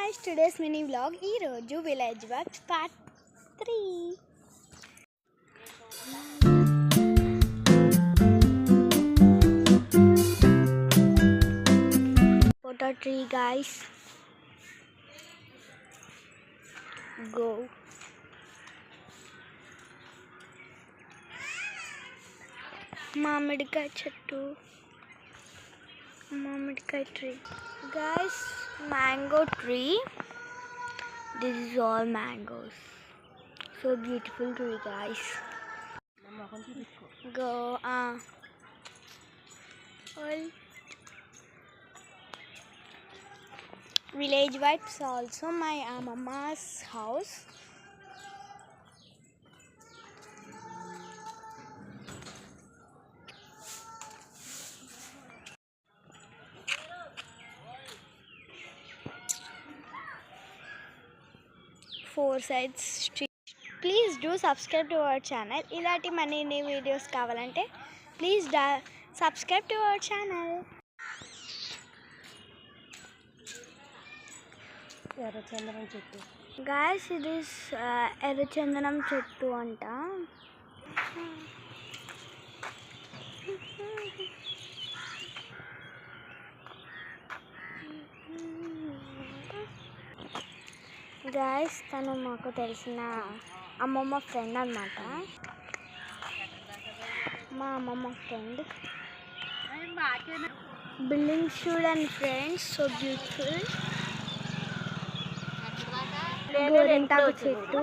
guys, today's mini vlog ee roju village works part 3. Photo tree guys. Go. మామిడికాయ చెట్టు, మామిడికాయ tree. Guys, mango tree. This is all mangoes. So beautiful tree guys. Go all village vibes also. My mama's house. Four sides street. Please do subscribe to our channel. ఇలాంటి మరిన్ని videos కావాలంటే please subscribe to our channel. ఎర్రచందనం చెట్టు guys, ఇది ఎర్రచందనం చెట్టు అంట. Guys, తను మాకు తెలిసిన అమ్మమ్మ ఫ్రెండ్ అన్నమాట. మా అమ్మమ్మ ఫ్రెండ్. బిల్డింగ్స్ చూడండి ఫ్రెండ్స్, సో బ్యూటిఫుల్. గోరింటాకు చెట్టు.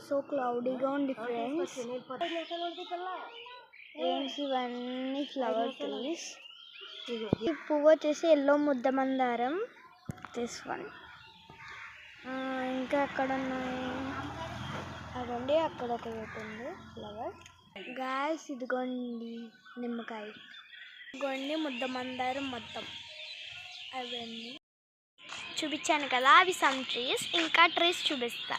సో క్లౌడీగా ఉంది ఫ్రెండ్స్. ఇవన్నీ ఫ్లవర్ ట్రీస్. ఈ పువ్వు వచ్చేసి ఎల్లో ముద్ద మందారం. This one. ఇంకా అక్కడ ఉన్నాయి అదండి, అక్కడ ఒకటి ఉంది ఫ్లవర్. గాయస్, ఇదిగోండి నిమ్మకాయ, ఇదిగోండి ముద్ద మందారం మొత్తం. అవన్నీ చూపించాను కదా, అవి సమ్ ట్రీస్. ఇంకా ట్రీస్ చూపిస్తా.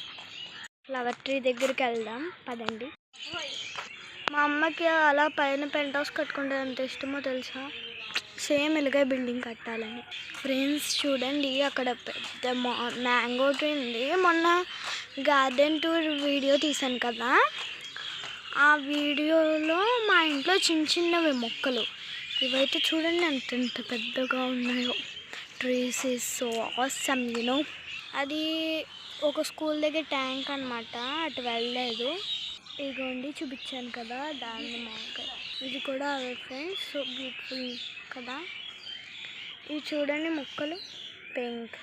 ఫ్లవర్ ట్రీ దగ్గరికి వెళ్దాం పదండి. మా అమ్మకి అలా పైన పెంట్ హౌస్ కట్టుకుంటే ఎంత ఇష్టమో తెలుసా. సేమ్ ఇలాగే బిల్డింగ్ కట్టాలని. ఫ్రెండ్స్ చూడండి, అక్కడ పెద్ద మ్యాంగో ట్రీ ఉంది. మొన్న గార్డెన్ టూర్ వీడియో తీసాను కదా, ఆ వీడియోలో మా ఇంట్లో చిన్న చిన్నవి మొక్కలు. ఇవైతే చూడండి ఎంత పెద్దగా ఉన్నాయో. Trees is so awesome you know. అది ఒక స్కూల్ దగ్గర ట్యాంక్ అనమాట, అటు వెళ్ళలేదు. ఇదిగోండి చూపించాను కదా, దాన్ని మాకు ఇది కూడా అవే ఫ్రెండ్స్. సో బ్యూటిఫుల్ కదా. ఇవి చూడండి మొక్కలు, పింక్.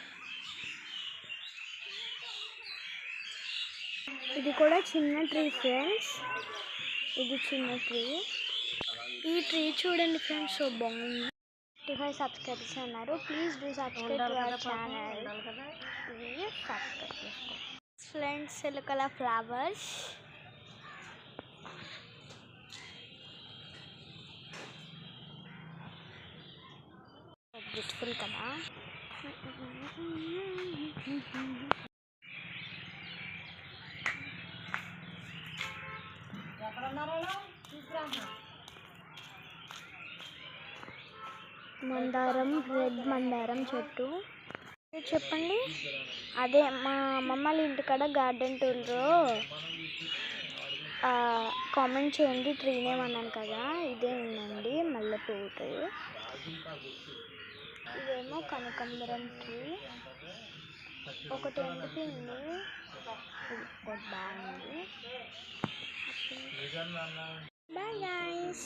ఇది కూడా చిన్న ట్రీ ఫ్రెండ్స్, ఇది చిన్న ట్రీ. ఈ ట్రీ చూడండి ఫ్రెండ్స్, సో బాగుంది. 55 సబ్స్క్రైబర్స్ అన్నారు. Please do subscribe to our channel. Please subscribe చేసుకో ఫ్రెండ్స్. ఎలుకల ఫ్లవర్స్. బ్యూటిఫుల్ కదా. మందారం, రెడ్ మందారం చెట్టు. చెప్పండి, అదే మా అమ్మమ్మ వాళ్ళ ఇంటికాడ గార్డెన్ టూర్లో కామెంట్ చేయండి ట్రీ నేమ్ అన్నాను కదా. ఇదే ఉందండి మల్లెపూ ట్రీ. ఇదేమో కనకాంబరం ట్రీ. ఒకటి ఎండిపోయింది, ఒకటి బాగుంది. బాయ్ గాయ్స్,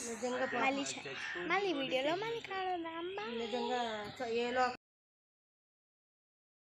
మళ్ళీ వీడియోలో మళ్ళీ కలుద్దాం.